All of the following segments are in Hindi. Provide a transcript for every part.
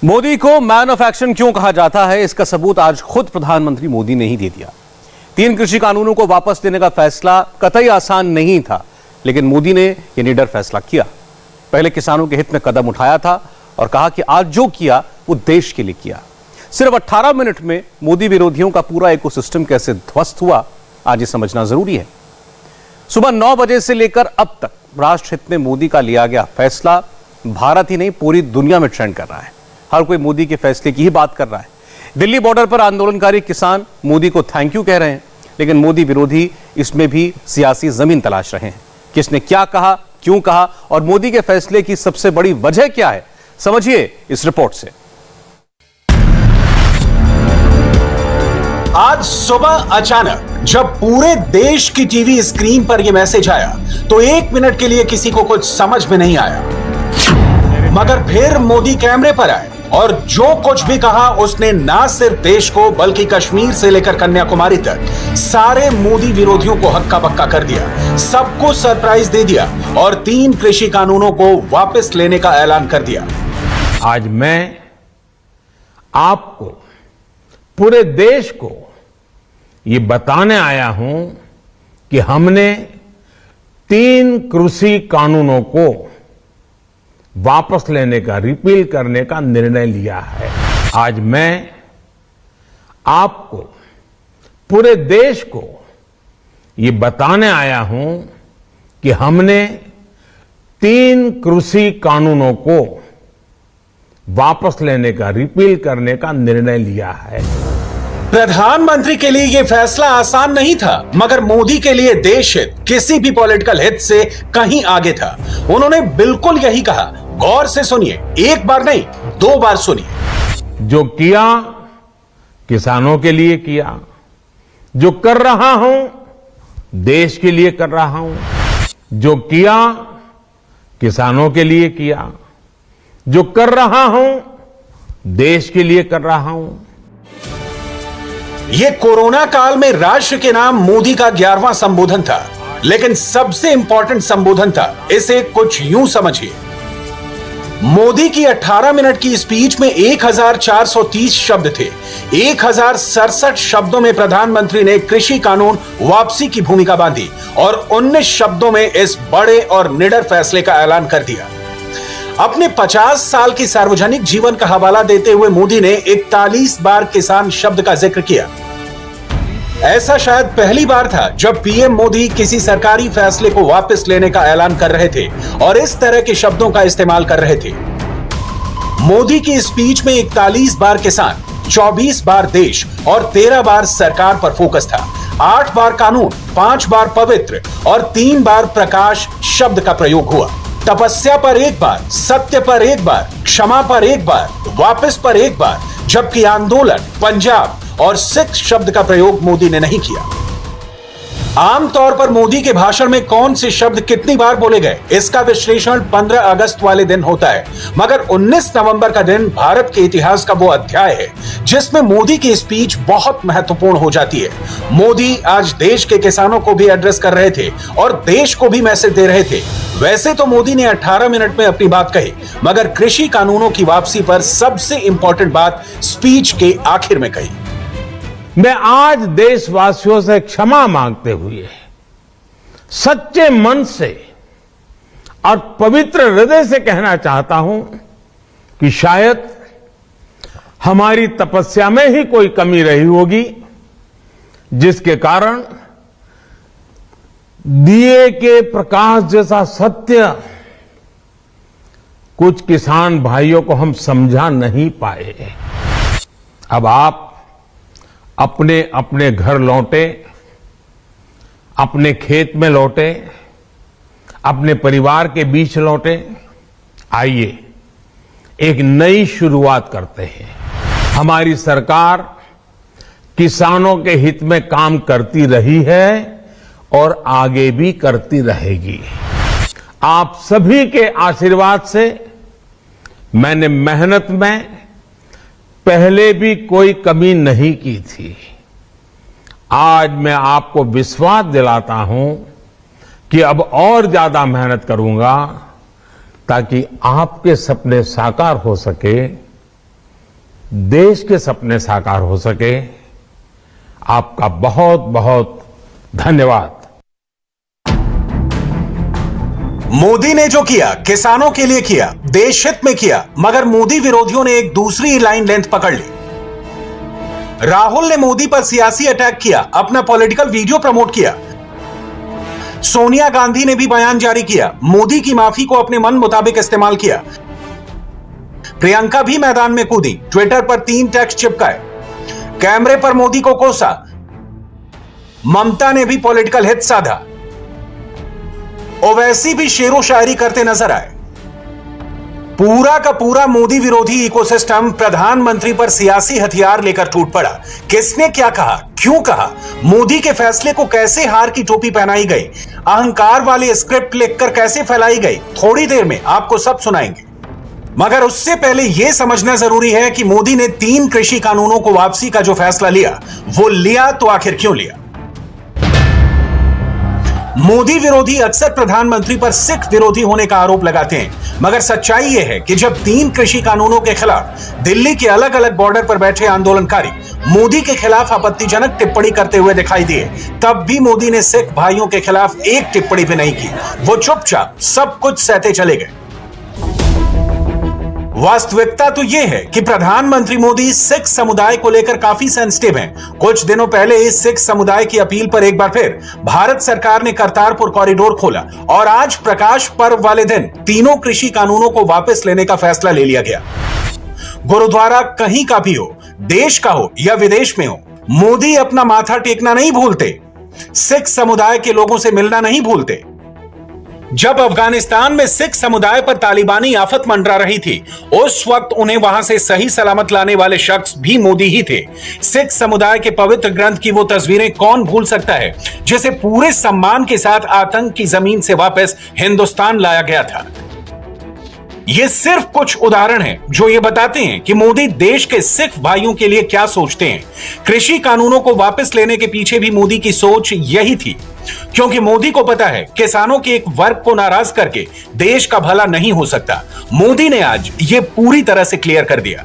मोदी को मैन ऑफ एक्शन क्यों कहा जाता है, इसका सबूत आज खुद प्रधानमंत्री मोदी ने ही दे दिया। 3 कृषि कानूनों को वापस लेने का फैसला कतई आसान नहीं था, लेकिन मोदी ने यह निडर फैसला किया। पहले किसानों के हित में कदम उठाया था और कहा कि आज जो किया वो देश के लिए किया। सिर्फ 18 मिनट में मोदी विरोधियों का पूरा इकोसिस्टम कैसे ध्वस्त हुआ, आज ये समझना जरूरी है। सुबह 9 बजे से लेकर अब तक राष्ट्र हित में मोदी का लिया गया फैसला भारत ही नहीं पूरी दुनिया में ट्रेंड कर रहा है। हर कोई मोदी के फैसले की ही बात कर रहा है। दिल्ली बॉर्डर पर आंदोलनकारी किसान मोदी को थैंक यू कह रहे हैं, लेकिन मोदी विरोधी इसमें भी सियासी जमीन तलाश रहे हैं। किसने क्या कहा, क्यों कहा और मोदी के फैसले की सबसे बड़ी वजह क्या है, समझिए इस रिपोर्ट से। आज सुबह अचानक जब पूरे देश की टीवी स्क्रीन पर यह मैसेज आया तो 1 मिनट के लिए किसी को कुछ समझ में नहीं आया, मगर फिर मोदी कैमरे पर आए और जो कुछ भी कहा उसने ना सिर्फ देश को बल्कि कश्मीर से लेकर कन्याकुमारी तक सारे मोदी विरोधियों को हक्का बक्का कर दिया, सबको सरप्राइज दे दिया और 3 कृषि कानूनों को वापस लेने का ऐलान कर दिया। आज मैं आपको, पूरे देश को ये बताने आया हूं कि हमने 3 कृषि कानूनों को वापस लेने का, रिपील करने का निर्णय लिया है। आज मैं आपको, पूरे देश को ये बताने आया हूं कि हमने 3 कृषि कानूनों को वापस लेने का, रिपील करने का निर्णय लिया है। प्रधानमंत्री के लिए यह फैसला आसान नहीं था, मगर मोदी के लिए देश हित किसी भी पॉलिटिकल हित से कहीं आगे था। उन्होंने बिल्कुल यही कहा। गौर से सुनिए, 1 बार नहीं 2 बार सुनिए। जो किया किसानों के लिए किया, जो कर रहा हूं देश के लिए कर रहा हूं। जो किया किसानों के लिए किया, जो कर रहा हूं देश के लिए कर रहा हूं। ये कोरोना काल में राष्ट्र के नाम मोदी का 11वां संबोधन था, लेकिन सबसे इंपॉर्टेंट संबोधन था। इसे कुछ यूं समझिए, मोदी की 18 मिनट की स्पीच में 1430 शब्द थे। 1067 शब्दों में प्रधानमंत्री ने कृषि कानून वापसी की भूमिका बांधी और 19 शब्दों में इस बड़े और निडर फैसले का ऐलान कर दिया। अपने 50 साल की सार्वजनिक जीवन का हवाला देते हुए मोदी ने 41 बार किसान शब्द का जिक्र किया। ऐसा शायद पहली बार था जब पीएम मोदी किसी सरकारी फैसले को वापस लेने का ऐलान कर रहे थे और इस तरह के शब्दों का इस्तेमाल कर रहे थे। मोदी की स्पीच में 41 बार किसान, 24 बार देश और 13 बार सरकार पर फोकस था। 8 बार कानून, 5 बार पवित्र और 3 बार प्रकाश शब्द का प्रयोग हुआ। तपस्या पर 1 बार, सत्य पर 1 बार, क्षमा पर 1 बार, वापस पर 1 बार, जबकि आंदोलन, पंजाब और सिख शब्द का प्रयोग मोदी ने नहीं किया। आमतौर पर मोदी के भाषण में कौन से शब्द कितनी बार बोले गए, इसका विश्लेषण 15 अगस्त वाले दिन होता है, मगर 19 नवंबर का दिन भारत के इतिहास का वो अध्याय है जिसमें मोदी की स्पीच बहुत महत्वपूर्ण हो जाती है। मोदी आज देश के किसानों को भी एड्रेस कर रहे थे और देश को भी मैसेज दे रहे थे। वैसे तो मोदी ने 18 मिनट में अपनी बात कही, मगर कृषि कानूनों की वापसी पर सबसे इंपॉर्टेंट बात स्पीच के आखिर में कही। मैं आज देशवासियों से क्षमा मांगते हुए सच्चे मन से और पवित्र हृदय से कहना चाहता हूं कि शायद हमारी तपस्या में ही कोई कमी रही होगी, जिसके कारण दिए के प्रकाश जैसा सत्य कुछ किसान भाइयों को हम समझा नहीं पाए। अब आप अपने अपने घर लौटे, अपने खेत में लौटे, अपने परिवार के बीच लौटे। आइए एक नई शुरुआत करते हैं। हमारी सरकार किसानों के हित में काम करती रही है और आगे भी करती रहेगी। आप सभी के आशीर्वाद से मैंने मेहनत में पहले भी कोई कमी नहीं की थी। आज मैं आपको विश्वास दिलाता हूं कि अब और ज्यादा मेहनत करूंगा ताकि आपके सपने साकार हो सके देश के सपने साकार हो सके। आपका बहुत बहुत धन्यवाद। मोदी ने जो किया किसानों के लिए किया, देश हित में किया, मगर मोदी विरोधियों ने एक दूसरी लाइन लेंथ पकड़ ली। राहुल ने मोदी पर सियासी अटैक किया, अपना पॉलिटिकल वीडियो प्रमोट किया। सोनिया गांधी ने भी बयान जारी किया, मोदी की माफी को अपने मन मुताबिक इस्तेमाल किया। प्रियंका भी मैदान में कूदी, ट्विटर पर 3 टेक्स्ट चिपकाए, कैमरे पर मोदी को कोसा। ममता ने भी पॉलिटिकल हित साधा, ओवैसी भी शेरो शायरी करते नजर आए। पूरा का पूरा मोदी विरोधी इकोसिस्टम प्रधानमंत्री पर सियासी हथियार लेकर टूट पड़ा। किसने क्या कहा, क्यों कहा, मोदी के फैसले को कैसे हार की टोपी पहनाई गई, अहंकार वाली स्क्रिप्ट लिखकर कैसे फैलाई गई, थोड़ी देर में आपको सब सुनाएंगे। मगर उससे पहले यह समझना जरूरी है कि मोदी ने 3 कृषि कानूनों को वापसी का जो फैसला लिया, वो लिया तो आखिर क्यों लिया। मोदी विरोधी अक्सर प्रधानमंत्री पर सिख विरोधी होने का आरोप लगाते हैं, मगर सच्चाई यह है कि जब 3 कृषि कानूनों के खिलाफ दिल्ली के अलग अलग बॉर्डर पर बैठे आंदोलनकारी मोदी के खिलाफ आपत्तिजनक टिप्पणी करते हुए दिखाई दिए, तब भी मोदी ने सिख भाइयों के खिलाफ एक टिप्पणी भी नहीं की। वो चुपचाप सब कुछ सहते चले गए। वास्तविकता तो यह है कि प्रधानमंत्री मोदी सिख समुदाय को लेकर काफी सेंसिटिव हैं। कुछ दिनों पहले इस सिख समुदाय की अपील पर एक बार फिर भारत सरकार ने करतारपुर कॉरिडोर खोला और आज प्रकाश पर्व वाले दिन तीनों कृषि कानूनों को वापस लेने का फैसला ले लिया गया। गुरुद्वारा कहीं का भी हो, देश का हो या विदेश में हो, मोदी अपना माथा टेकना नहीं भूलते, सिख समुदाय के लोगों से मिलना नहीं भूलते। जब अफगानिस्तान में सिख समुदाय पर तालिबानी आफत मंडरा रही थी, उस वक्त उन्हें वहां से सही सलामत लाने वाले शख्स भी मोदी ही थे। सिख समुदाय के पवित्र ग्रंथ की वो तस्वीरें कौन भूल सकता है, जिसे पूरे सम्मान के साथ आतंक की जमीन से वापस हिंदुस्तान लाया गया था। ये सिर्फ कुछ उदाहरण हैं जो ये बताते हैं कि मोदी देश के सिख भाइयों के लिए क्या सोचते हैं। कृषि कानूनों को वापस लेने के पीछे भी मोदी की सोच यही थी, क्योंकि मोदी को पता है किसानों के एक वर्ग को नाराज करके देश का भला नहीं हो सकता। मोदी ने आज ये पूरी तरह से क्लियर कर दिया।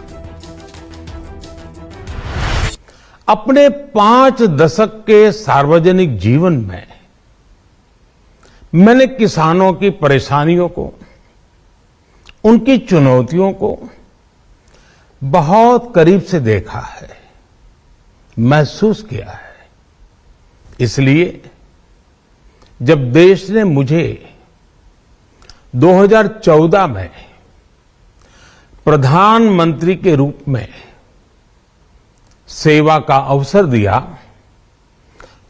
अपने 5 दशक के सार्वजनिक जीवन में मैंने किसानों की परेशानियों को, उनकी चुनौतियों को बहुत करीब से देखा है, महसूस किया है। इसलिए जब देश ने मुझे 2014 में प्रधानमंत्री के रूप में सेवा का अवसर दिया,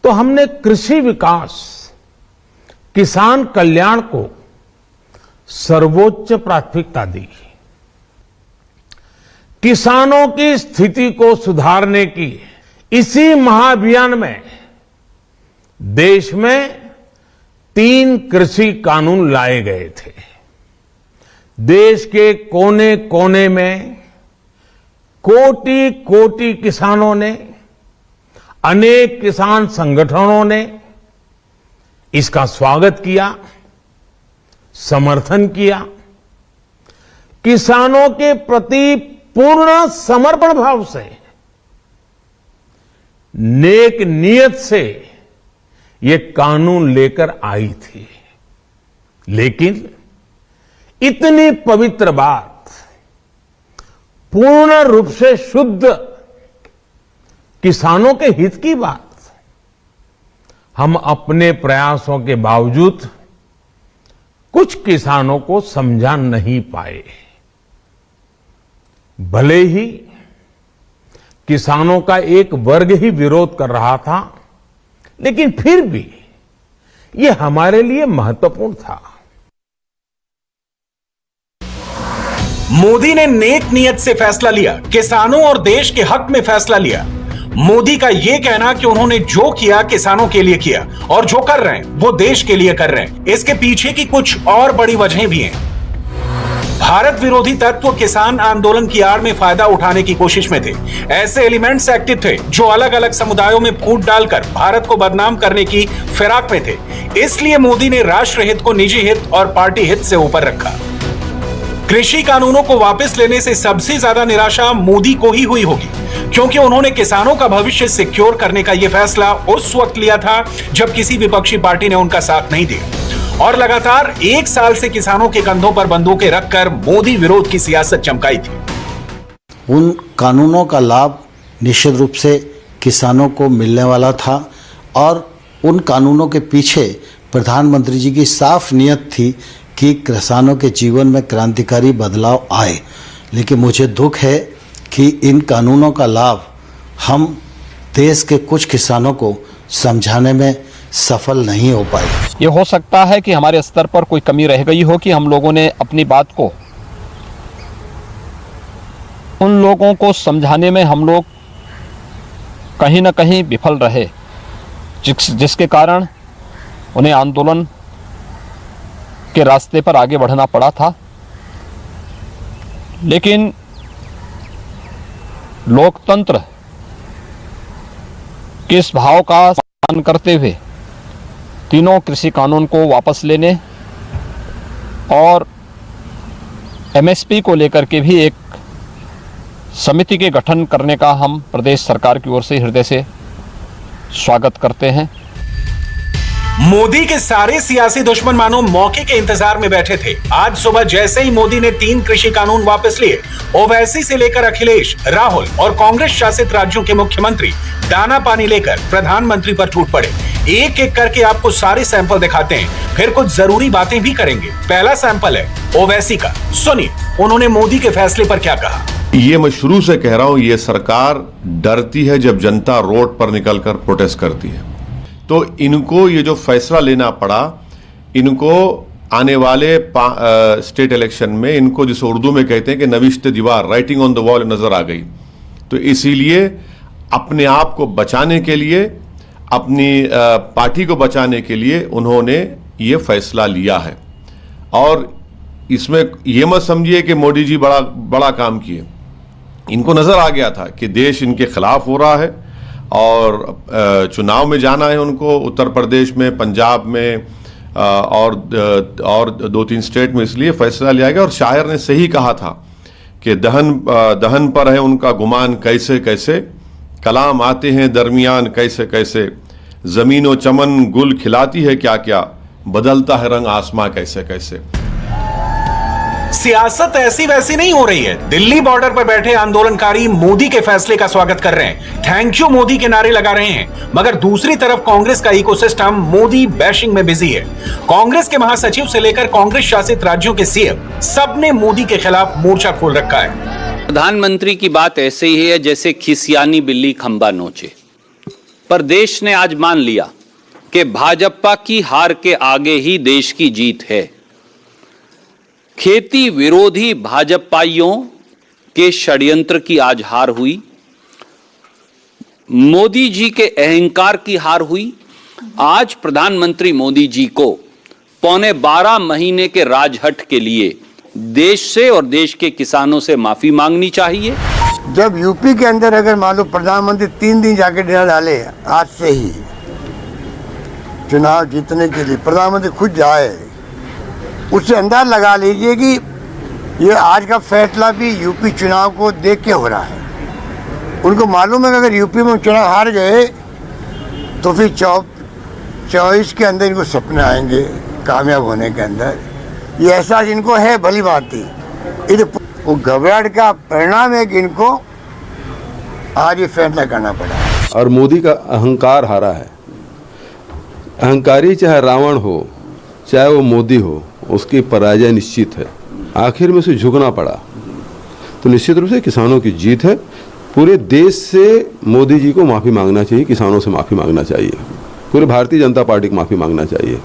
तो हमने कृषि विकास, किसान कल्याण को सर्वोच्च प्राथमिकता दी। किसानों की स्थिति को सुधारने की इसी महाअभियान में देश में 3 कृषि कानून लाए गए थे। देश के कोने कोने में कोटि कोटि किसानों ने, अनेक किसान संगठनों ने इसका स्वागत किया, समर्थन किया। किसानों के प्रति पूर्ण समर्पण भाव से, नेक नियत से ये कानून लेकर आई थी। लेकिन इतनी पवित्र बात, पूर्ण रूप से शुद्ध किसानों के हित की बात, हम अपने प्रयासों के बावजूद कुछ किसानों को समझा नहीं पाए। भले ही किसानों का एक वर्ग ही विरोध कर रहा था, लेकिन फिर भी यह हमारे लिए महत्वपूर्ण था। मोदी ने नेक नियत से फैसला लिया, किसानों और देश के हक में फैसला लिया। मोदी का यह कहना कि उन्होंने जो किया किसानों के लिए किया और जो कर रहे हैं वो देश के लिए कर रहे हैं, इसके पीछे की कुछ और बड़ी वजहें भी हैं। भारत विरोधी तत्व किसान आंदोलन की आड़ में फायदा उठाने की कोशिश में थे। ऐसे एलिमेंट्स एक्टिव थे जो अलग अलग समुदायों में फूट डालकर भारत को बदनाम करने की फिराक में थे। इसलिए मोदी ने राष्ट्र हित को निजी हित और पार्टी हित से ऊपर रखा। कृषि कानूनों को वापस लेने से सबसे ज्यादा निराशा मोदी को ही हुई होगी, क्योंकि उन्होंने किसानों का भविष्य सिक्योर करने का यह फैसला उस वक्त लिया था जब किसी विपक्षी पार्टी ने उनका साथ नहीं दिया और लगातार 1 साल से किसानों के कंधों पर बंदूकें रखकर मोदी विरोध की सियासत चमकाई थी। उन कानूनों का लाभ निश्चित रूप से किसानों को मिलने वाला था और उन कानूनों के पीछे प्रधानमंत्री जी की साफ नियत थी कि किसानों के जीवन में क्रांतिकारी बदलाव आए। लेकिन मुझे दुख है कि इन कानूनों का लाभ हम देश के कुछ किसानों को समझाने में सफल नहीं हो पाए। ये हो सकता है कि हमारे स्तर पर कोई कमी रह गई हो कि हम लोगों ने अपनी बात को उन लोगों को समझाने में हम लोग कहीं ना कहीं विफल रहे, जिसके कारण उन्हें आंदोलन के रास्ते पर आगे बढ़ना पड़ा था। लेकिन लोकतंत्र के इस भाव का सम्मान करते हुए तीनों कृषि कानून को वापस लेने और एमएसपी को लेकर के भी एक समिति के गठन करने का हम प्रदेश सरकार की ओर से हृदय से स्वागत करते हैं। मोदी के सारे सियासी दुश्मन मानो मौके के इंतजार में बैठे थे। आज सुबह जैसे ही मोदी ने 3 कृषि कानून वापस लिए, ओवैसी से लेकर अखिलेश, राहुल और कांग्रेस शासित राज्यों के मुख्यमंत्री दाना पानी लेकर प्रधानमंत्री पर टूट पड़े। एक एक करके आपको सारे सैंपल दिखाते हैं, फिर कुछ जरूरी बातें भी करेंगे। पहला सैंपल है ओवैसी का। सुनिए उन्होंने मोदी के फैसले पर क्या कहा। ये मैं शुरू से कह रहा हूं, ये सरकार डरती है जब जनता रोड पर निकलकर प्रोटेस्ट करती है। तो इनको ये जो फैसला लेना पड़ा, इनको आने वाले स्टेट इलेक्शन में इनको जिसे उर्दू में कहते हैं कि नविश्ते दीवार, राइटिंग ऑन द वॉल नजर आ गई। तो इसीलिए अपने आप को बचाने के लिए, अपनी पार्टी को बचाने के लिए उन्होंने ये फैसला लिया है। और इसमें ये मत समझिए कि मोदी जी बड़ा काम किए। इनको नजर आ गया था कि देश इनके खिलाफ हो रहा है और चुनाव में जाना है उनको, उत्तर प्रदेश में, पंजाब में और 2-3 स्टेट में, इसलिए फैसला लिया गया। और शायर ने सही कहा था कि दहन पर है उनका गुमान कैसे कैसे, कलाम आते हैं दरमियान कैसे कैसे, जमीनो चमन गुल खिलाती है क्या क्या, बदलता है रंग आसमां कैसे कैसे। सियासत ऐसी वैसी नहीं हो रही है। दिल्ली बॉर्डर पर बैठे आंदोलनकारी मोदी के फैसले का स्वागत कर रहे हैं, थैंक यू मोदी के नारे लगा रहे हैं। मगर दूसरी तरफ कांग्रेस का इकोसिस्टम मोदी बैशिंग में बिजी है। कांग्रेस के महासचिव से लेकर कांग्रेस शासित राज्यों के सीएम सबने मोदी के खिलाफ मोर्चा खोल रखा है। प्रधानमंत्री की बात ऐसे ही है जैसे खिसियानी बिल्ली खंबा नोचे। पर देश ने आज मान लिया कि भाजपा की हार के आगे ही देश की जीत है। खेती विरोधी भाजपाइयों के षड्यंत्र की आज हार हुई, मोदी जी के अहंकार की हार हुई। आज प्रधानमंत्री मोदी जी को 12.25 महीने के राजहट के लिए देश से और देश के किसानों से माफी मांगनी चाहिए। जब यूपी के अंदर अगर मान लो प्रधानमंत्री 3 दिन जाके डेरा डाले, आज से ही चुनाव जीतने के लिए प्रधानमंत्री खुद जाए, उससे अंदाज लगा लीजिए कि ये आज का फैसला भी यूपी चुनाव को देख के हो रहा है। उनको मालूम है कि अगर यूपी में चुनाव हार गए तो फिर 24 के अंदर इनको सपने आएंगे कामयाब होने के अंदर। ये एहसास इनको है, भली बात थी। वो घबराहट का परिणाम है कि इनको आज ये फैसला करना पड़ा। और मोदी का अहंकार हारा है। अहंकारी चाहे रावण हो, चाहे वो मोदी हो, उसकी पराजय निश्चित है। आखिर में उसे झुकना पड़ा। तो निश्चित रूप से किसानों की जीत है। पूरे देश से मोदी जी को माफी मांगना चाहिए, किसानों से माफी मांगना चाहिए, पूरे भारतीय जनता पार्टी को माफी मांगना चाहिए।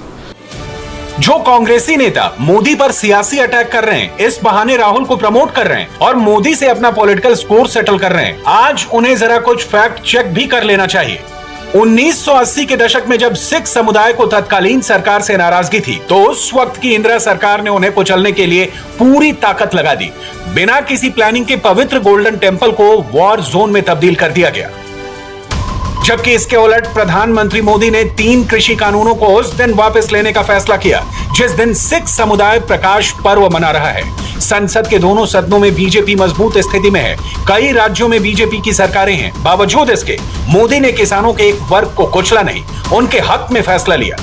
जो कांग्रेसी नेता मोदी पर सियासी अटैक कर रहे हैं, इस बहाने राहुल को प्रमोट कर रहे हैं और मोदी से अपना पॉलिटिकल स्कोर सेटल कर रहे हैं, आज उन्हें जरा कुछ फैक्ट चेक भी कर लेना चाहिए। 1980 के दशक में जब सिख समुदाय को तत्कालीन सरकार से नाराजगी थी, तो उस वक्त की इंदिरा सरकार ने उन्हें कुचलने के लिए पूरी ताकत लगा दी। बिना किसी प्लानिंग के पवित्र गोल्डन टेम्पल को वॉर जोन में तब्दील कर दिया गया। जबकि इसके उलट प्रधानमंत्री मोदी ने 3 कृषि कानूनों को उस दिन वापस लेने का फैसला किया जिस दिन सिख समुदाय प्रकाश पर्व मना रहा है। संसद के दोनों सदनों में बीजेपी मजबूत स्थिति में है। कई राज्यों में बीजेपी की सरकारें हैं। बावजूद इसके मोदी ने किसानों के एक वर्ग को कुचला नहीं, उनके हक में फैसला लिया।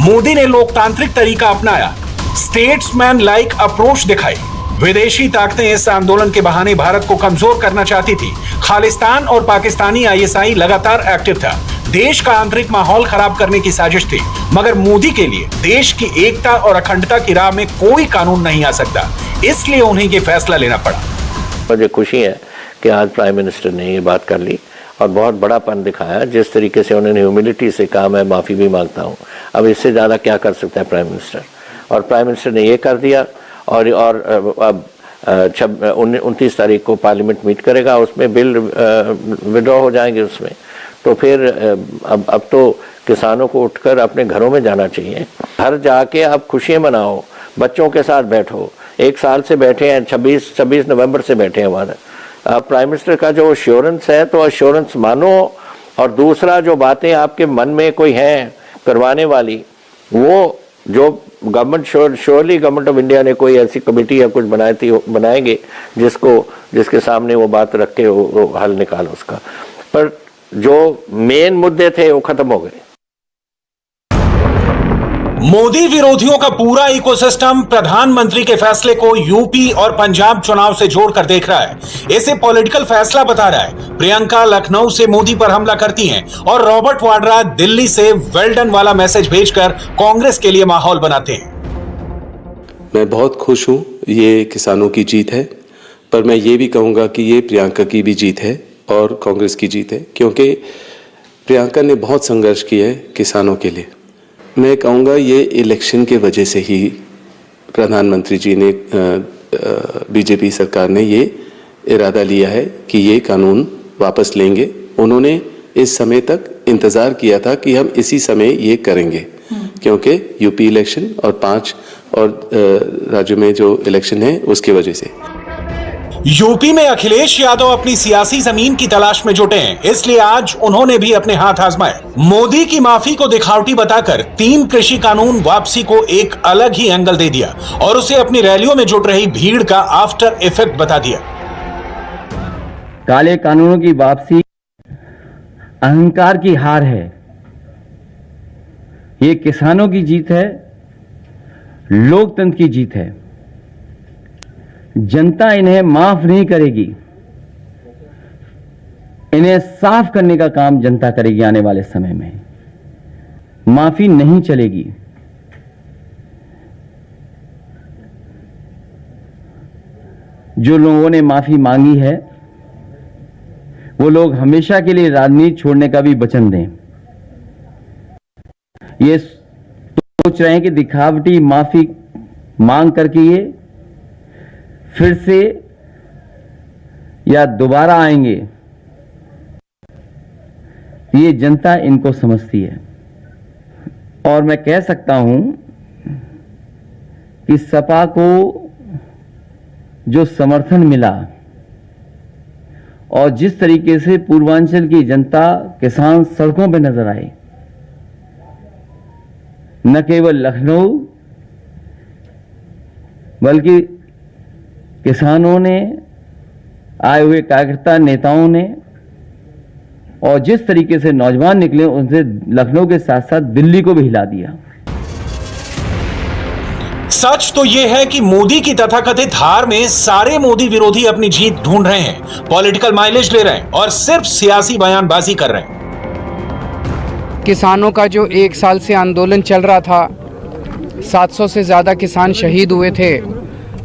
मोदी ने लोकतांत्रिक तरीका अपनाया, स्टेट्समैन लाइक अप्रोच दिखाई। विदेशी ताकतें इस आंदोलन के बहाने भारत को कमजोर करना चाहती थी। खालिस्तान और पाकिस्तानी आईएसआई लगातार एक्टिव था। देश का आंतरिक माहौल खराब करने की साजिश थी, मगर मोदी के लिए देश की एकता और अखंडता की राह में कोई कानून नहीं आ सकता, इसलिए उन्हें ये फैसला लेना पड़ा। मुझे खुशी है कि आज प्राइम मिनिस्टर ने ये बात कर ली और बहुत बड़ापन दिखाया। जिस तरीके से उन्होंने ह्यूमिलिटी से कहा, मैं माफी भी मांगता हूँ, अब इससे ज्यादा क्या कर सकता है प्राइम मिनिस्टर। और प्राइम मिनिस्टर ने ये कर दिया और अब 29 तारीख को पार्लियामेंट मीट करेगा, उसमें बिल विड्रॉ हो जाएंगे उसमें। तो फिर अब तो किसानों को उठकर अपने घरों में जाना चाहिए। घर जाके आप खुशियाँ मनाओ, बच्चों के साथ बैठो। 1 साल से बैठे हैं, 26 नवंबर से बैठे हैं वहाँ। प्राइम मिनिस्टर का जो अश्योरेंस है तो अश्योरेंस मानो, और दूसरा जो बातें आपके मन में कोई हैं करवाने वाली, वो जो government surely government of India ने कोई ऐसी कमेटी या कुछ बनाएंगे जिसके सामने वो बात रख के वो हल निकालो उसका। पर जो मेन मुद्दे थे वो खत्म हो गए। मोदी विरोधियों का पूरा इकोसिस्टम प्रधानमंत्री के फैसले को यूपी और पंजाब चुनाव से जोड़कर देख रहा है। इसे पॉलिटिकल फैसला बता रहा है। प्रियंका लखनऊ से मोदी पर हमला करती हैं और रॉबर्ट वाड्रा दिल्ली से वेल डन वाला मैसेज भेजकर कांग्रेस के लिए माहौल बनाते हैं। मैं बहुत खुश हूं, ये किसानों की जीत है, पर मैं ये भी कहूंगा कि ये प्रियंका की भी जीत है और कांग्रेस की जीत है, क्योंकि प्रियंका ने बहुत संघर्ष किया है किसानों के लिए। मैं कहूँगा ये इलेक्शन के वजह से ही प्रधानमंत्री जी ने बीजेपी सरकार ने ये इरादा लिया है कि ये कानून वापस लेंगे। उन्होंने इस समय तक इंतज़ार किया था कि हम इसी समय ये करेंगे, क्योंकि यूपी इलेक्शन और 5 और राज्यों में जो इलेक्शन है उसकी वजह से। यूपी में अखिलेश यादव अपनी सियासी जमीन की तलाश में जुटे हैं, इसलिए आज उन्होंने भी अपने हाथ आजमाए। मोदी की माफी को दिखावटी बताकर 3 कृषि कानून वापसी को एक अलग ही एंगल दे दिया और उसे अपनी रैलियों में जुट रही भीड़ का आफ्टर इफेक्ट बता दिया। काले कानूनों की वापसी अहंकार की हार है। ये किसानों की जीत है, लोकतंत्र की जीत है। जनता इन्हें माफ नहीं करेगी, इन्हें साफ करने का काम जनता करेगी। आने वाले समय में माफी नहीं चलेगी। जो लोगों ने माफी मांगी है वो लोग हमेशा के लिए राजनीति छोड़ने का भी वचन दें। ये सोच रहे हैं कि दिखावटी माफी मांग करके ये फिर से या दोबारा आएंगे, ये जनता इनको समझती है। और मैं कह सकता हूं कि सपा को जो समर्थन मिला और जिस तरीके से पूर्वांचल की जनता, किसान सड़कों पर नजर आए, न केवल लखनऊ बल्कि किसानों ने, आए हुए कार्यकर्ता नेताओं ने, और जिस तरीके से नौजवान निकले, उनसे लखनऊ के साथ साथ दिल्ली को भी हिला दिया। सच तो यह है कि मोदी की तथाकथित हार में सारे मोदी विरोधी अपनी जीत ढूंढ रहे हैं, पॉलिटिकल माइलेज ले रहे हैं और सिर्फ सियासी बयानबाजी कर रहे हैं। किसानों का जो 1 साल से आंदोलन चल रहा था, 700 से ज़्यादा किसान शहीद हुए थे।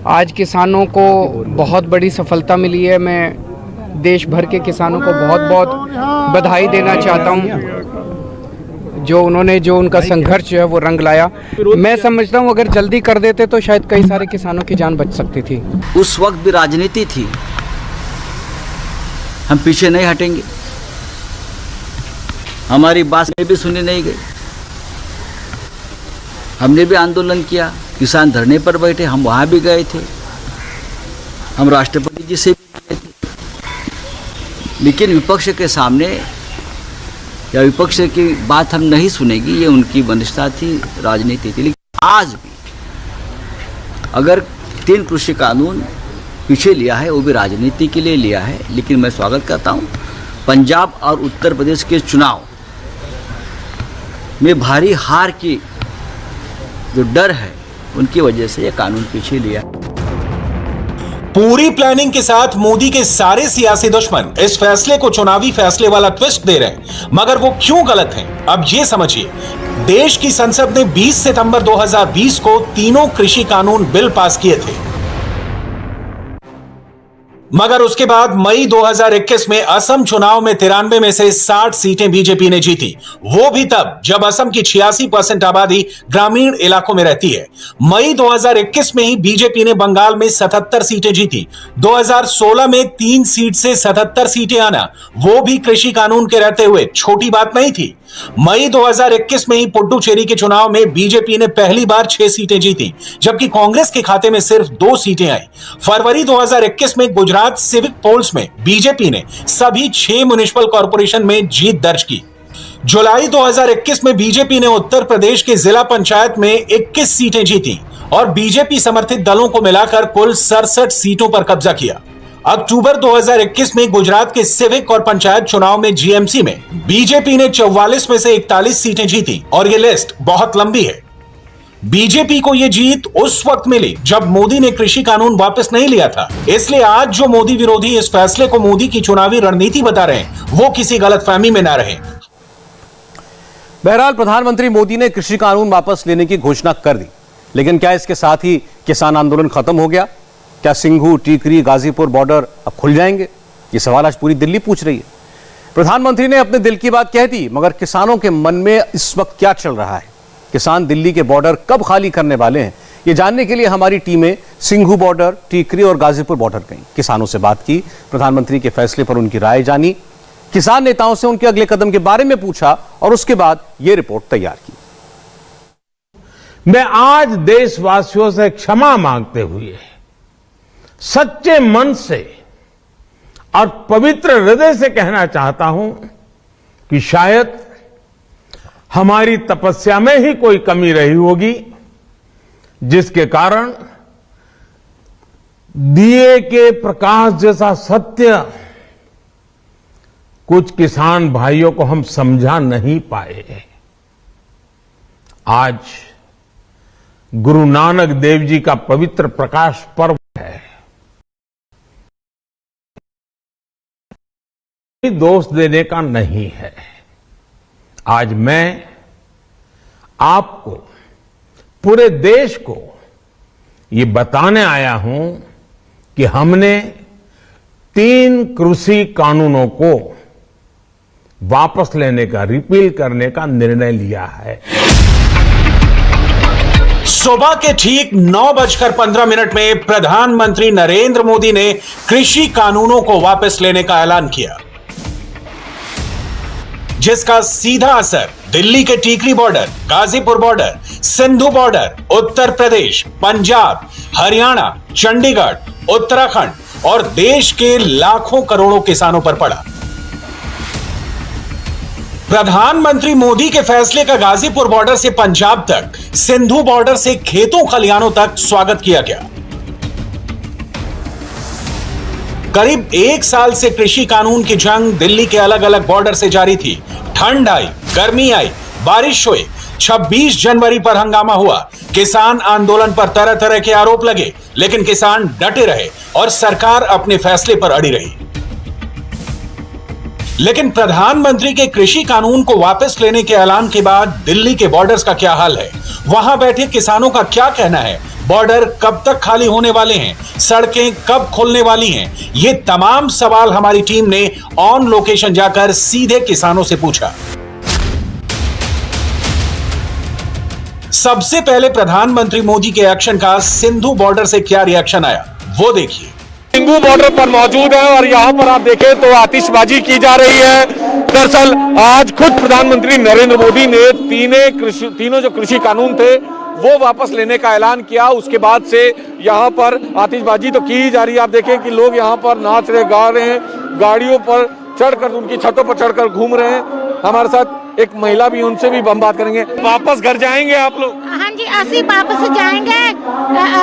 आज किसानों को बहुत बड़ी सफलता मिली है। मैं देश भर के किसानों को बहुत बहुत बधाई देना चाहता हूं। जो उनका संघर्ष जो है वो रंग लाया। मैं समझता हूं अगर जल्दी कर देते तो शायद कई सारे किसानों की जान बच सकती थी। उस वक्त भी राजनीति थी, हम पीछे नहीं हटेंगे। हमारी बात भी सुनी नहीं गई, हमने भी आंदोलन किया, किसान धरने पर बैठे, हम वहाँ भी गए थे, हम राष्ट्रपति जी से भी गए थे। लेकिन विपक्ष के सामने या विपक्ष की बात हम नहीं सुनेगी, ये उनकी वनिष्ठता थी, राजनीति थी। लेकिन आज भी अगर 3 कृषि कानून पीछे लिया है, वो भी राजनीति के लिए लिया है। लेकिन मैं स्वागत करता हूँ, पंजाब और उत्तर प्रदेश के चुनाव में भारी हार की जो डर है उनकी वजह से ये कानून पीछे लिया। पूरी प्लानिंग के साथ मोदी के सारे सियासी दुश्मन इस फैसले को चुनावी फैसले वाला ट्विस्ट दे रहे हैं, मगर वो क्यों गलत हैं? अब ये समझिए। देश की संसद ने 20 सितंबर 2020 को तीनों कृषि कानून बिल पास किए थे, मगर उसके बाद मई 2021 में असम चुनाव में 93 में से 60 सीटें बीजेपी ने जीती, वो भी तब जब असम की 86% आबादी ग्रामीण इलाकों में रहती है। मई 2021 में ही बीजेपी ने बंगाल में 77 सीटें जीती। 2016 में 3 सीट से 77 सीटें आना, वो भी कृषि कानून के रहते हुए छोटी बात नहीं थी। मई 2021 में ही पुडुचेरी के चुनाव में बीजेपी ने पहली बार 6 सीटें जीती, जबकि कांग्रेस के खाते में सिर्फ 2 सीटें आई। फरवरी 2021 में गुजरात सिविक पोल्स में बीजेपी ने सभी 6 म्युनिसिपल कॉर्पोरेशन में जीत दर्ज की। जुलाई 2021 में बीजेपी ने उत्तर प्रदेश के जिला पंचायत में 21 सीटें जीती और बीजेपी समर्थित दलों को मिलाकर कुल 67 सीटों पर कब्जा किया। अक्टूबर 2021 में गुजरात के सिविक और पंचायत चुनाव में जीएमसी में बीजेपी ने 44 में से 41 सीटें जीती और ये लिस्ट बहुत लंबी है। बीजेपी को यह जीत उस वक्त मिली जब मोदी ने कृषि कानून वापस नहीं लिया था, इसलिए आज जो मोदी विरोधी इस फैसले को मोदी की चुनावी रणनीति बता रहे हैं, वो किसी गलतफहमी में ना रहे। बहरहाल प्रधानमंत्री मोदी ने कृषि कानून वापस लेने की घोषणा कर दी, लेकिन क्या इसके साथ ही किसान आंदोलन खत्म हो गया? क्या सिंघू, टीकरी, गाजीपुर बॉर्डर अब खुल जाएंगे? ये सवाल आज पूरी दिल्ली पूछ रही है। प्रधानमंत्री ने अपने दिल की बात कह दी, मगर किसानों के मन में इस वक्त क्या चल रहा है? किसान दिल्ली के बॉर्डर कब खाली करने वाले हैं? ये जानने के लिए हमारी टीमें सिंघू बॉर्डर, टीकरी और गाजीपुर बॉर्डर गई, किसानों से बात की, प्रधानमंत्री के फैसले पर उनकी राय जानी, किसान नेताओं से उनके अगले कदम के बारे में पूछा और उसके बाद यह रिपोर्ट तैयार की। मैं आज देशवासियों से क्षमा मांगते हुए सच्चे मन से और पवित्र हृदय से कहना चाहता हूं कि शायद हमारी तपस्या में ही कोई कमी रही होगी, जिसके कारण दिए के प्रकाश जैसा सत्य कुछ किसान भाइयों को हम समझा नहीं पाए। आज गुरु नानक देव जी का पवित्र प्रकाश पर्व है। दोष देने का नहीं है। आज मैं आपको, पूरे देश को ये बताने आया हूं कि हमने 3 कृषि कानूनों को वापस लेने का, रिपील करने का निर्णय लिया है। सुबह के ठीक 9:15 में प्रधानमंत्री नरेंद्र मोदी ने कृषि कानूनों को वापस लेने का ऐलान किया, जिसका सीधा असर दिल्ली के Tikri border, Ghazipur border, Singhu border, Uttar Pradesh, Punjab, Haryana, Chandigarh, Uttarakhand और देश के लाखों करोड़ों किसानों पर पड़ा। प्रधानमंत्री मोदी के फैसले का गाजीपुर बॉर्डर से पंजाब तक, सिंधु बॉर्डर से खेतों खलिहानों तक स्वागत किया गया। करीब 1 साल से कृषि कानून की जंग दिल्ली के अलग अलग बॉर्डर से जारी थी। ठंड आई, गर्मी आई, बारिश हुई, 26 जनवरी पर हंगामा हुआ, किसान आंदोलन पर तरह तरह के आरोप लगे, लेकिन किसान डटे रहे और सरकार अपने फैसले पर अड़ी रही। लेकिन प्रधानमंत्री के कृषि कानून को वापस लेने के ऐलान के बाद दिल्ली के बॉर्डर्स का क्या हाल है? वहां बैठे किसानों का क्या कहना है? बॉर्डर कब तक खाली होने वाले हैं? सड़कें कब खुलने वाली हैं? ये तमाम सवाल हमारी टीम ने ऑन लोकेशन जाकर सीधे किसानों से पूछा। सबसे पहले प्रधानमंत्री मोदी के एक्शन का सिंधु बॉर्डर से क्या रिएक्शन आया, वो देखिए। सिंघू बॉर्डर पर मौजूद है और यहाँ पर आप देखें तो आतिशबाजी की जा रही है। दरअसल आज खुद प्रधानमंत्री नरेंद्र मोदी ने तीनों जो कृषि कानून थे वो वापस लेने का ऐलान किया। उसके बाद से यहाँ पर आतिशबाजी तो की ही जा रही है। आप देखें कि लोग यहाँ पर नाच रहे, गा रहे हैं, गाड़ियों पर चढ़कर, उनकी छतों पर चढ़कर घूम रहे हैं। हमारे साथ एक महिला भी, उनसे भी हम बात करेंगे। वापस घर जाएंगे आप लोग? हाँ जी, ਅਸੀਂ वापस जाएंगे।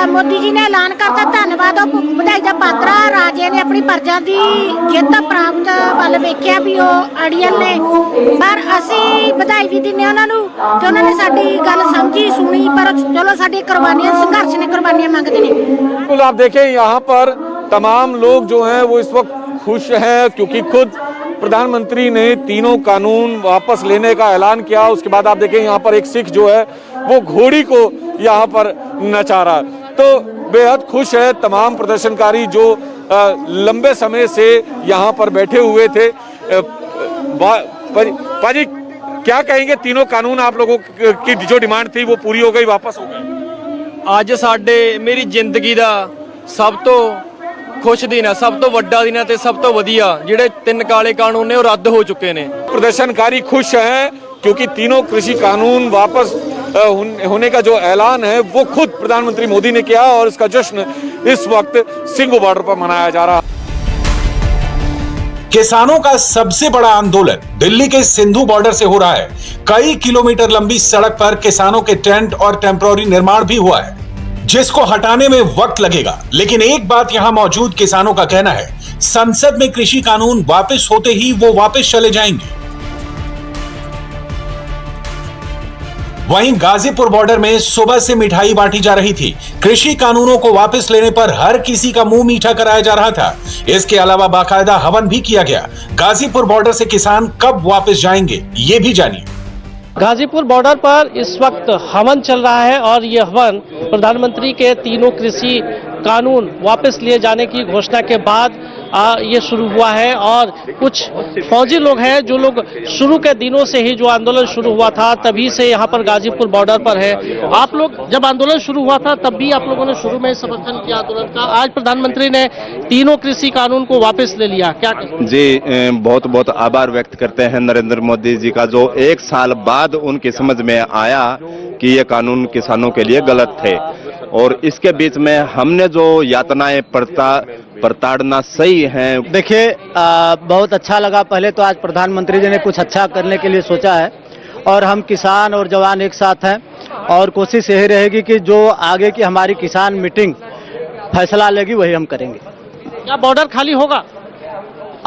मोदी जी ने ऐलान करता, धन्यवाद ਵਧਾਈ ਦਾ ਪਾਤਰ ਰਾਜੇ ਨੇ ਆਪਣੀ ਪ੍ਰਜਾ ਦੀ ਜਿੱਤ ਪ੍ਰਾਪਤ ਵੱਲ ਵੇਖਿਆ ਵੀ ਉਹ ਅੜੀਅਲ ਨੇ, ਪਰ ਅਸੀਂ ਵਧਾਈ ਵੀ ਦਿੰਦੇ ਉਹਨਾਂ ਨੂੰ ਤੇ ਉਹਨਾਂ ਨੇ ਸਾਡੀ ਗੱਲ ਸਮਝੀ सुनी, पर चलो साडी कुर्बानियां संघर्ष ने कुर्बानियां मांगते हैं। बिल्कुल, आप देखें यहाँ पर तमाम लोग जो हैं वो इस वक्त खुश हैं, क्योंकि खुद प्रधानमंत्री ने तीनों कानून वापस लेने का ऐलान किया। उसके बाद आप देखें यहाँ पर एक सिख जो है वो घोड़ी को यहाँ पर नचा रहा, तो बेहद खुश है तमाम प्रदर्शनकारी जो लंबे समय से यहाँ पर बैठे हुए थे। पाजी, क्या कहेंगे, तीनों कानून आप लोगों की जो डिमांड थी वो पूरी हो गई, वापस हो गई? ਅੱਜ ਸਾਡੇ ਮੇਰੀ ਜ਼ਿੰਦਗੀ ਦਾ ਸਭ ਤੋਂ ਖੁਸ਼ ਦਿਨ ਹੈ, ਸਭ ਤੋਂ ਵੱਡਾ ਦਿਨ ਹੈ ਤੇ ਸਭ ਤੋਂ ਵਧੀਆ। ਜਿਹੜੇ 3 ਕਾਲੇ ਕਾਨੂੰਨ ਨੇ ਉਹ ਰੱਦ ਹੋ ਚੁੱਕੇ ਨੇ। प्रदर्शनकारी खुश हैं क्योंकि तीनों कृषि कानून वापस होने का जो ऐलान है वो खुद प्रधानमंत्री मोदी ने किया और इसका जश्न इस वक्त सिंघू बॉर्डर पर मनाया जा रहा है। किसानों का सबसे बड़ा आंदोलन दिल्ली के सिंधु बॉर्डर से हो रहा है। कई किलोमीटर लंबी सड़क पर किसानों के टेंट और टेम्पररी निर्माण भी हुआ है, जिसको हटाने में वक्त लगेगा। लेकिन एक बात यहां मौजूद किसानों का कहना है, संसद में कृषि कानून वापस होते ही वो वापस चले जाएंगे। वहीं गाजीपुर बॉर्डर में सुबह से मिठाई बांटी जा रही थी। कृषि कानूनों को वापस लेने पर हर किसी का मुंह मीठा कराया जा रहा था। इसके अलावा बाकायदा हवन भी किया गया। गाजीपुर बॉर्डर से किसान कब वापस जाएंगे, ये भी जानिए। गाजीपुर बॉर्डर पर इस वक्त हवन चल रहा है और ये हवन प्रधानमंत्री के तीनों कृषि कानून वापस लिए जाने की घोषणा के बाद ये शुरू हुआ है। और कुछ फौजी लोग हैं जो लोग शुरू के दिनों से ही, जो आंदोलन शुरू हुआ था तभी से यहाँ पर गाजीपुर बॉर्डर पर है। आप लोग जब आंदोलन शुरू हुआ था तब भी आप लोगों ने शुरू में समर्थन किया आंदोलन का। आज प्रधानमंत्री ने तीनों कृषि कानून को वापस ले लिया, क्या कहें? जी, बहुत बहुत आभार व्यक्त करते हैं नरेंद्र मोदी जी का, जो 1 साल बाद उनकी समझ में आया कि ये कानून किसानों के लिए गलत थे। और इसके बीच में हमने जो यातनाएं प्रताड़ना सही है। देखिए, बहुत अच्छा लगा। पहले तो आज प्रधानमंत्री जी ने कुछ अच्छा करने के लिए सोचा है और हम किसान और जवान एक साथ हैं और कोशिश यही रहेगी कि जो आगे की हमारी किसान मीटिंग फैसला लेगी वही हम करेंगे। क्या बॉर्डर खाली होगा?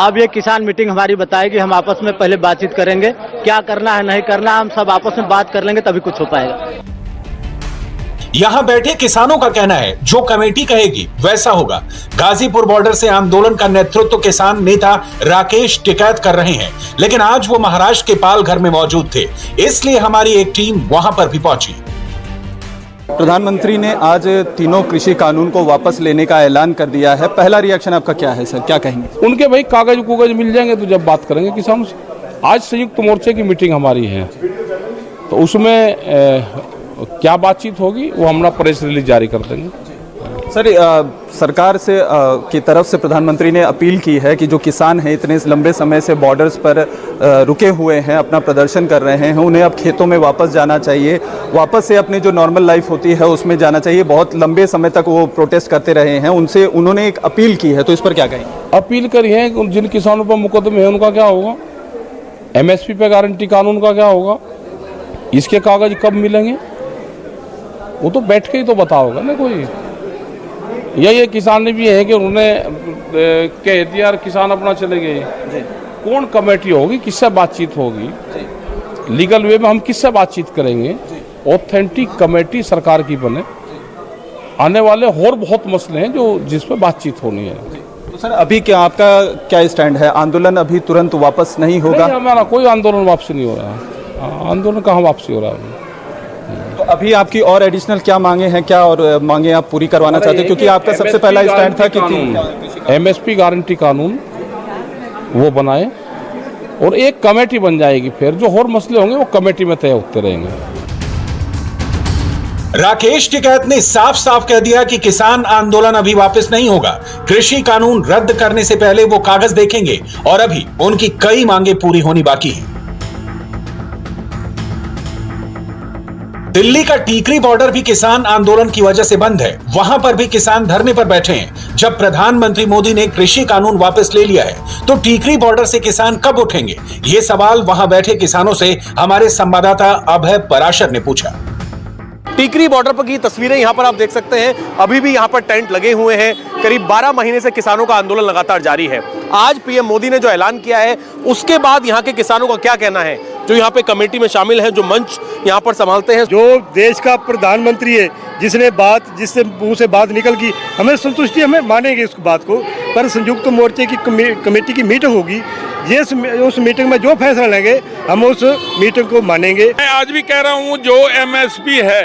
अब ये किसान मीटिंग हमारी बताएगी। हम आपस में पहले बातचीत करेंगे, क्या करना है नहीं करना, हम सब आपस में बात कर लेंगे तभी कुछ हो पाएगा। यहां बैठे किसानों का कहना है, जो कमेटी कहेगी वैसा होगा। गाजीपुर बॉर्डर से आंदोलन का नेतृत्व किसान नेता राकेश टिकैत कर रहे हैं, लेकिन आज वो महाराष्ट्र के पालघर में मौजूद थे, इसलिए हमारी एक टीम वहां पर भी पहुंची। प्रधानमंत्री ने आज तीनों कृषि कानून को वापस लेने का ऐलान कर दिया है। पहला रिएक्शन आपका क्या है सर, क्या कहेंगे? उनके भाई कागज मिल जाएंगे तो जब बात करेंगे किसानों से। आज संयुक्त मोर्चे की मीटिंग हमारी है, तो उसमें क्या बातचीत होगी वो हम प्रेस रिलीज जारी कर देंगे। सर, सरकार से की तरफ से प्रधानमंत्री ने अपील की है कि जो किसान हैं इतने लंबे समय से बॉर्डर्स पर रुके हुए हैं, अपना प्रदर्शन कर रहे हैं, उन्हें अब खेतों में वापस जाना चाहिए, वापस से अपनी जो नॉर्मल लाइफ होती है उसमें जाना चाहिए। बहुत लंबे समय तक वो प्रोटेस्ट करते रहे हैं, उनसे उन्होंने एक अपील की है, तो इस पर क्या कहें? अपील करी है, जिन किसानों पर मुकदमे है उनका क्या होगा, MSP पे गारंटी कानून का क्या होगा, इसके कागज कब मिलेंगे, वो तो बैठ के ही तो बताओगा ना कोई। ये किसान ने भी है कि उन्होंने कह दिया किसान अपना चले गए। कौन कमेटी होगी, किससे बातचीत होगी, लीगल वे में हम किससे बातचीत करेंगे? ऑथेंटिक कमेटी सरकार की बने। आने वाले और बहुत मसले हैं जो जिस पर बातचीत होनी है। तो सर, अभी क्या आपका क्या स्टैंड है? आंदोलन अभी तुरंत वापस नहीं होगा? नहीं, हमारा कोई आंदोलन वापसी नहीं हो रहा। आंदोलन कहाँ वापसी हो रहा है? तो अभी आपकी और एडिशनल क्या मांगे हैं, क्या और मांगे आप पूरी करवाना चाहते हैं? क्योंकि आपका सबसे पहला स्टैंड था कि MSP गारंटी कानून वो बनाए और एक कमेटी बन जाएगी, फिर जो और मसले होंगे वो कमेटी में तय होते रहेंगे। राकेश टिकैत ने साफ साफ कह दिया कि किसान आंदोलन अभी वापस नहीं होगा। कृषि कानून रद्द करने से पहले वो कागज देखेंगे और अभी उनकी कई मांगे पूरी होनी बाकी हैं। दिल्ली का टीकरी बॉर्डर भी किसान आंदोलन की वजह से बंद है। वहां पर भी किसान धरने पर बैठे हैं। जब प्रधानमंत्री मोदी ने कृषि कानून वापस ले लिया है तो टीकरी बॉर्डर से किसान कब उठेंगे? ये सवाल वहां बैठे किसानों से हमारे संवाददाता अभय पराशर ने पूछा। टीकरी बॉर्डर पर की तस्वीरें यहाँ पर आप देख सकते हैं। अभी भी यहाँ पर टेंट लगे हुए हैं। करीब 12 महीने से किसानों का आंदोलन लगातार जारी है। आज पीएम मोदी ने जो ऐलान किया है उसके बाद यहाँ के किसानों का क्या कहना है, जो यहाँ पे कमेटी में शामिल हैं, जो मंच यहाँ पर संभालते हैं। जो देश का प्रधानमंत्री है, जिससे मुंह से बात निकल गई, हमें संतुष्टि, हमें मानेंगे उस बात को। पर संयुक्त मोर्चे की कमेटी की मीटिंग होगी, उस मीटिंग में जो फैसला लेंगे हम उस मीटिंग को मानेंगे। मैं आज भी कह रहा हूँ, जो एमएसपी है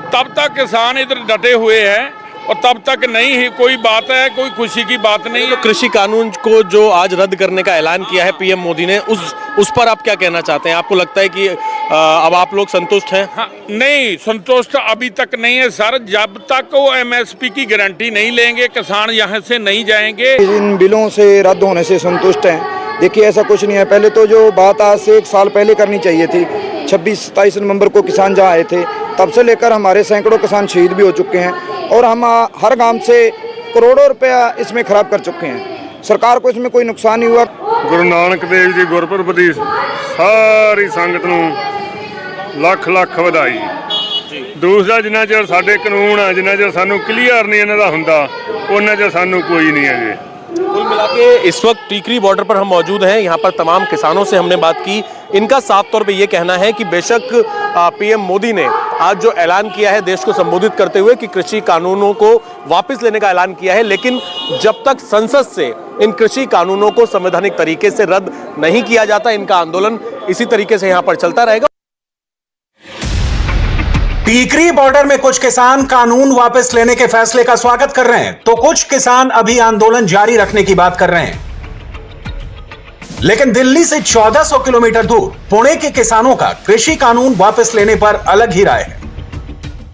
तब तक किसान इधर डटे हुए हैं और तब तक नहीं ही कोई बात है, कोई खुशी की बात नहीं। तो कृषि कानून को जो आज रद्द करने का ऐलान किया है पीएम मोदी ने, उस पर आप क्या कहना चाहते हैं? आपको लगता है कि अब आप लोग संतुष्ट हैं? हाँ, नहीं, संतुष्ट अभी तक नहीं है सर। जब तक वो एमएसपी की गारंटी नहीं लेंगे किसान यहाँ से नहीं जाएंगे। इन बिलों से रद्द होने से संतुष्ट हैं। देखिए, ऐसा कुछ नहीं है। पहले तो जो बात आज से 1 साल पहले करनी चाहिए थी, 26-27 नवंबर को किसान जहाँ आए थे, तब से लेकर हमारे सैकड़ों किसान शहीद भी हो चुके हैं और हम हर गांव से करोड़ों रुपया इसमें खराब कर चुके हैं। सरकार को इसमें कोई नुकसान नहीं हुआ। गुरु नानक देव जी गुरपुरब दी सारी संगत ਨੂੰ ਲੱਖ ਲੱਖ ਵਧਾਈ। ਦੂਸਰਾ, ਜਿੰਨਾ ਚਿਰ ਸਾਡੇ ਕਾਨੂੰਨ ਆ, ਜਿੰਨਾ ਚਿਰ ਸਾਨੂੰ ਕਲੀਅਰ ਨਹੀਂ ਇਹਨਾਂ ਦਾ ਹੁੰਦਾ, ਉਹਨਾਂ ਚਿਰ ਸਾਨੂੰ ਕੋਈ नहीं है। कुल मिला के इस वक्त टीकरी बॉर्डर पर हम मौजूद हैं। यहाँ पर तमाम किसानों से हमने बात की। इनका साफ तौर पे ये कहना है कि बेशक पीएम मोदी ने आज जो ऐलान किया है देश को संबोधित करते हुए कि कृषि कानूनों को वापस लेने का ऐलान किया है, लेकिन जब तक संसद से इन कृषि कानूनों को संवैधानिक तरीके से रद्द नहीं किया जाता, इनका आंदोलन इसी तरीके से यहाँ पर चलता रहेगा। टीकरी बॉर्डर में कुछ किसान कानून वापस लेने के फैसले का स्वागत कर रहे हैं तो कुछ किसान अभी आंदोलन जारी रखने की बात कर रहे हैं। लेकिन दिल्ली से 1400 किलोमीटर दूर पुणे के किसानों का कृषि कानून वापस लेने पर अलग ही राय है।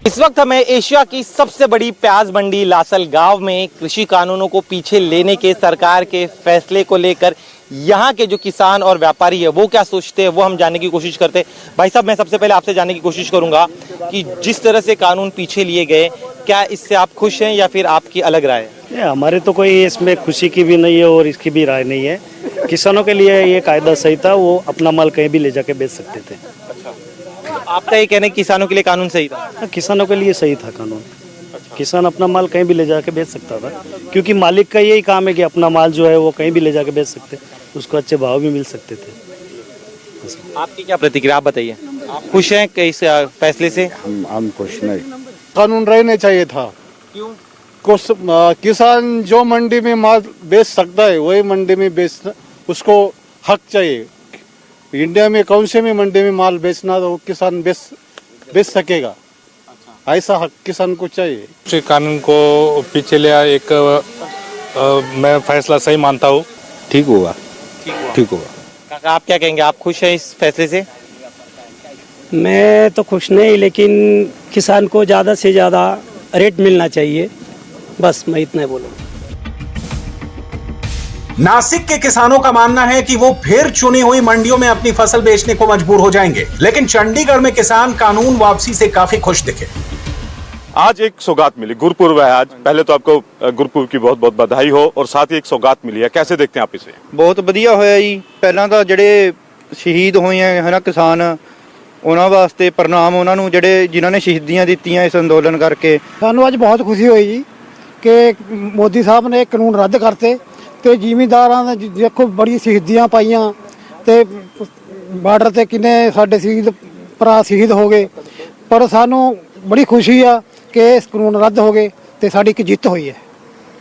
इस वक्त हमें एशिया की सबसे बड़ी प्याज मंडी लासलगांव में कृषि कानूनों को पीछे लेने के सरकार के फैसले को लेकर यहाँ के जो किसान और व्यापारी है वो क्या सोचते हैं, वो हम जानने की कोशिश करते हैं। भाई साहब, मैं सबसे पहले आपसे जानने की कोशिश करूंगा कि जिस तरह से कानून पीछे लिए गए, क्या इससे आप खुश हैं या फिर आपकी अलग राय है? हमारे तो कोई इसमें खुशी की भी नहीं है और इसकी भी राय नहीं है। किसानों के लिए ये कायदा सही था, वो अपना माल कहीं भी ले जाके बेच सकते थे। आपका ये कहना है किसानों के लिए कानून सही था? किसानों के लिए सही था कानून। किसान अपना माल कहीं भी ले जाके बेच सकता था, क्योंकि मालिक का यही काम है कि अपना माल जो है वो कहीं भी ले जाके बेच सकते, उसको अच्छे भाव भी मिल सकते थे। आपकी क्या प्रतिक्रिया, आप बताइए, आप खुश हैं इस फैसले से? हम खुश नहीं। कानून रहने चाहिए था। क्यों? किसान जो मंडी में माल बेच सकता है वही मंडी में बेचना उसको हक चाहिए। इंडिया में कौन से भी मंडी में माल बेचना तो किसान बेच सकेगा, ऐसा हक किसान को चाहिए। कृषि कानून को पीछे लिया एक मैं फैसला सही मानता हूँ। ठीक होगा। काका, आप क्या कहेंगे, आप खुश हैं इस फैसले से? मैं तो खुश नहीं, लेकिन किसान को ज़्यादा से ज़्यादा रेट मिलना चाहिए, बस मैं इतना ही बोलूँगा। नासिक के किसानों का मानना है कि वो फिर चुनी हुई मंडियों में अपनी फसल बेचने को मजबूर हो जाएंगे, लेकिन चंडीगढ़ में किसान कानून वापसी से काफी खुश दिखे। आज एक सौगात मिली, गुरपुरब है आज। पहले तो आपको गुरपुरब की बहुत बहुत बधाई हो और साथ ही एक सौगात मिली है, कैसे देखते हैं आप इसे? ਬਹੁਤ ਵਧੀਆ ਹੋਇਆ ਜੀ। ਪਹਿਲਾਂ ਤਾਂ ਜਿਹੜੇ ਸ਼ਹੀਦ ਹੋਏ ਹੈ ਨਾ ਕਿਸਾਨ, ਉਹਨਾਂ ਵਾਸਤੇ ਪ੍ਰਣਾਮ, ਉਹਨਾਂ ਨੂੰ ਜਿਹੜੇ ਜਿਨ੍ਹਾਂ ਨੇ ਸ਼ਹੀਦੀਆਂ ਦਿੱਤੀਆਂ ਇਸ ਅੰਦੋਲਨ ਕਰਕੇ। ਸਾਨੂੰ ਅੱਜ ਬਹੁਤ ਖੁਸ਼ੀ ਹੋਈ ਜੀ ਕਿ ਮੋਦੀ ਸਾਹਿਬ ਨੇ ਕਾਨੂੰਨ ਰੱਦ ਕਰਤੇ ਤੇ ਜ਼ਿਮੀਂਦਾਰਾਂ ਨੇ ਦੇਖੋ ਬੜੀ ਸ਼ਹੀਦੀਆਂ ਪਾਈਆਂ ਤੇ ਬਾਰਡਰ ਤੇ ਕਿੰਨੇ ਸਾਡੇ ਸ਼ਹੀਦ ਭਰਾ ਸ਼ਹੀਦ ਹੋ ਗਏ, ਪਰ ਸਾਨੂੰ ਬੜੀ ਖੁਸ਼ੀ ਆ कि इस कानून रद्द हो गए तो साड़ी की जीत हुई है।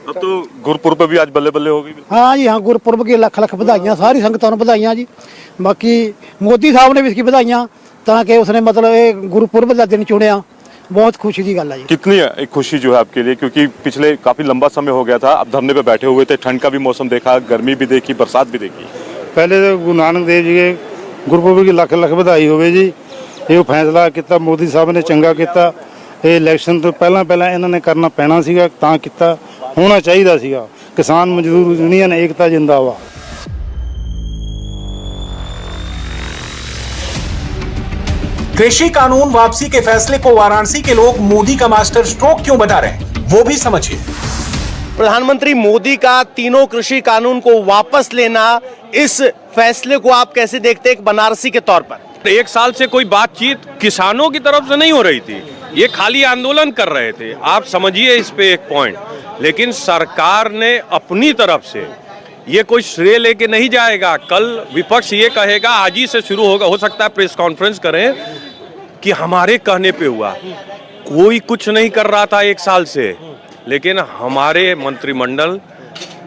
अब तो गुरपुरब पे भी आज बल्ले बल्ले हो गई। हाँ जी, हाँ, गुरपुरब की लख लख बधाइयाँ सारी संगतों को बधाइयाँ जी। बाकी मोदी साहब ने भी इसकी बधाइयाँ ताकि उसने मतलब ये गुरपुरब का दिन चुनिया, बहुत खुशी की गल है जी। कितनी है एक खुशी जो है आपके लिए, क्योंकि पिछले काफी लंबा समय हो गया था, अब धरने पे बैठे हुए थे, ठंड का भी मौसम देखा, गर्मी भी देखी, बरसात भी देखी। पहले तो गुरु नानक देव जी के गुरपुरब की लख लख बधाई हो जी। ये फैसला किया मोदी साहब ने चंगा किया। ਇਹ ਇਲੈਕਸ਼ਨ ਤੋਂ ਪਹਿਲਾਂ ਇਹਨਾਂ ਨੇ ਕਰਨਾ ਪੈਣਾ ਸੀਗਾ, ਤਾਂ ਕੀਤਾ, ਹੋਣਾ ਚਾਹੀਦਾ ਸੀਗਾ। ਕਿਸਾਨ ਮਜ਼ਦੂਰ ਯੂਨੀਅਨ ਏਕਤਾ ਜਿੰਦਾਬਾਦ। कृषि कानून वापसी के फैसले को वाराणसी के लोग मोदी का मास्टर स्ट्रोक क्यों बता रहे हैं, वो भी समझिए। प्रधानमंत्री मोदी का तीनों कृषि कानून को वापस लेना, इस फैसले को आप कैसे देखते हैं एक बनारसी के तौर पर? एक साल से कोई बातचीत किसानों की तरफ से नहीं हो रही थी, ये खाली आंदोलन कर रहे थे। आप समझिए इस पे एक पॉइंट, लेकिन सरकार ने अपनी तरफ से ये कोई श्रेय लेके नहीं जाएगा। कल विपक्ष ये कहेगा, आज ही से शुरू होगा, हो सकता है प्रेस कॉन्फ्रेंस करें कि हमारे कहने पे हुआ। कोई कुछ नहीं कर रहा था एक साल से, लेकिन हमारे मंत्रिमंडल,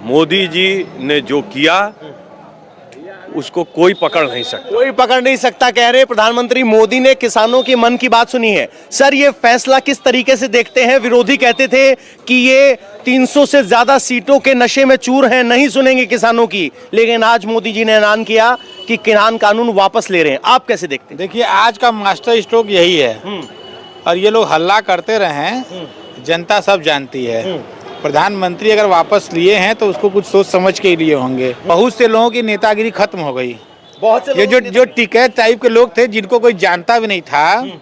मोदी जी ने जो किया उसको कोई पकड़ नहीं सकता। कोई पकड़ नहीं सकता कह रहे प्रधानमंत्री मोदी ने किसानों के मन की बात सुनी है। सर, ये फैसला किस तरीके से देखते हैं? विरोधी कहते थे कि ये 300 से ज्यादा सीटों के नशे में चूर हैं, नहीं सुनेंगे किसानों की, लेकिन आज मोदी जी ने ऐलान किया कि किसान कानून वापस ले रहे हैं। आप कैसे देखते हैं? देखिए, आज का मास्टर स्ट्रोक यही है और ये लोग हल्ला करते रहे, जनता सब जानती है। प्रधानमंत्री अगर वापस लिए हैं तो उसको कुछ सोच समझ के लिए होंगे। बहुत से लोगों की नेतागिरी खत्म हो गई। बहुत से ये जो टिकैत टाइप के लोग थे, जिनको कोई जानता भी नहीं था,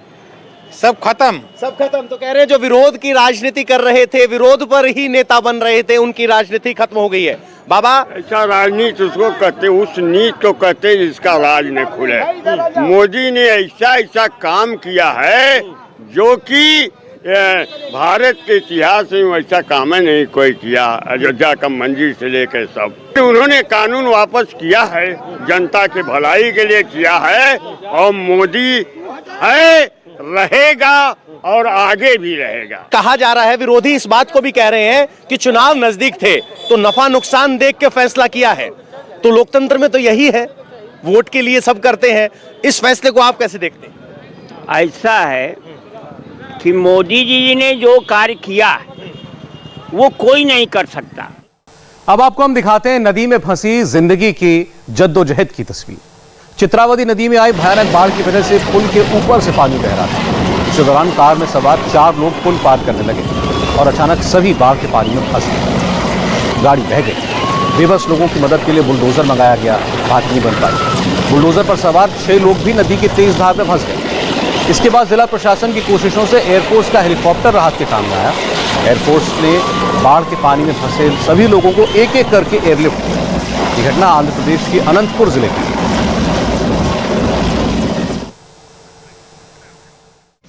सब खत्म। तो कह रहे हैं जो विरोध की राजनीति कर रहे थे, विरोध पर ही नेता बन रहे थे, उनकी राजनीति खत्म हो गई है। बाबा, ऐसा राजनीति उसको कहते, उस नीति को कहते जिसका राज न खुले। मोदी ने ऐसा काम किया है जो कि भारत के इतिहास में वैसा काम नहीं कोई किया। अयोध्या का मंदिर से लेकर सब उन्होंने कानून वापस किया है, जनता के भलाई के लिए किया है, और मोदी है, रहेगा और आगे भी रहेगा। कहा जा रहा है, विरोधी इस बात को भी कह रहे हैं कि चुनाव नजदीक थे तो नफा नुकसान देख के फैसला किया है। तो लोकतंत्र में तो यही है, वोट के लिए सब करते हैं। इस फैसले को आप कैसे देखते हैं? ऐसा है कि मोदी जी ने जो कार्य किया वो कोई नहीं कर सकता। अब आपको हम दिखाते हैं नदी में फंसी जिंदगी की जद्दोजहद की तस्वीर। चित्रावती नदी में आई भयानक बाढ़ की वजह से पुल के ऊपर से पानी बह रहा था। इस दौरान कार में सवार 4 लोग पुल पार करने लगे और अचानक सभी बाढ़ के पानी में फंस गए। गाड़ी बह गई। बेबस लोगों की मदद के लिए बुलडोजर मंगाया गया, बात नहीं बन पाई। बुलडोजर पर सवार 6 लोग भी नदी की तेज धार में फंस गए। इसके बाद जिला प्रशासन की कोशिशों से एयरफोर्स का हेलीकॉप्टर राहत के काम में आया। एयरफोर्स ने बाढ़ के पानी में फंसे सभी लोगों को एक एक करके एयरलिफ्ट किया। यह घटना आंध्र प्रदेश के अनंतपुर जिले की।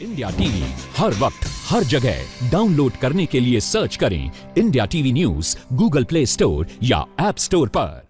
इंडिया टीवी हर वक्त हर जगह डाउनलोड करने के लिए सर्च करें India TV news Google play store या ऐप स्टोर पर।